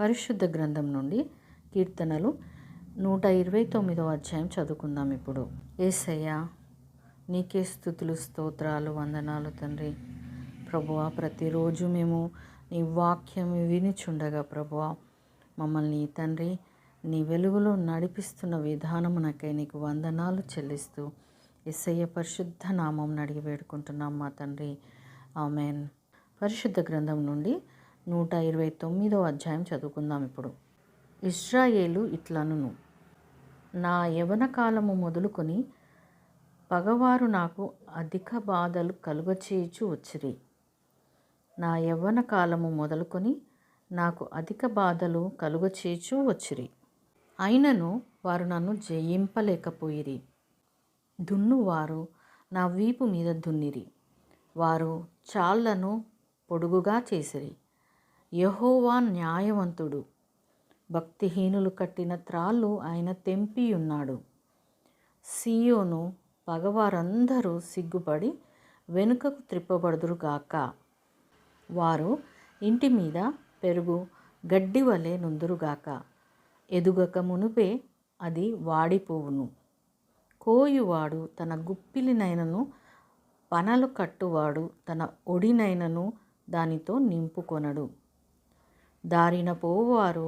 పరిశుద్ధ గ్రంథం నుండి కీర్తనలు 129వ అధ్యాయం చదువుకుందాం. ఇప్పుడు యేసయ్యా, నీకే స్తుతులు, స్తోత్రాలు, వందనాలు తండ్రి. ప్రభువా, ప్రతిరోజు మేము నీ వాక్యం వినిచుండగా ప్రభువా, మమ్మల్ని తండ్రి నీ వెలుగులో నడిపిస్తున్న విధానమునకై నీకు వందనాలు చెల్లిస్తూ యేసయ్య పరిశుద్ధ నామం అడిగి వేడుకుంటున్నాం మా తండ్రి. ఆమెన్. పరిశుద్ధ గ్రంథం నుండి 129వ అధ్యాయం చదువుకుందాం. ఇప్పుడు ఇశ్రాయేలు ఇట్లనును, నా యవ్వన కాలము మొదలుకొని పగవారు నాకు అధిక బాధలు కలుగచేయుచు వచ్చిరి. నా యవ్వన కాలము మొదలుకొని నాకు అధిక బాధలు కలుగచేయుచు వచ్చిరి. అయినను వారు నన్ను జయింపలేకపోయిరి. దున్నువారు నా వీపు మీద దున్నిరి. వారు చాళ్లను పొడుగుగా చేసిరి. యెహోవా న్యాయవంతుడు. భక్తిహీనులు కట్టిన త్రాళ్ళు ఆయన తెంపియున్నాడు. సీయోను పగవారందరూ సిగ్గుపడి వెనుకకు త్రిప్పబడుదురుగాక. వారు ఇంటి మీద పెరుగు గడ్డి వలె నుందురుగాక. ఎదుగక మునుపే అది వాడిపోవును. కోయువాడు తన గుప్పిలినైనను, పనలు కట్టువాడు తన ఒడినైనను దానితో నింపుకొనడు. దారిన పోవారు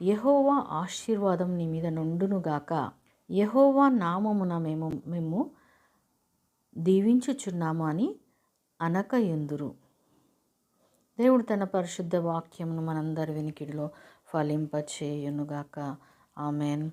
యెహోవా ఆశీర్వాదం నీ మీద నుండునుగాక. యెహోవా నామమున మేము దీవించుచున్నాము అని అనకయుందురు. దేవుడు తన పరిశుద్ధ వాక్యమును మనందరి వినికిడిలో ఫలింపచేయునుగాక. ఆమెన్.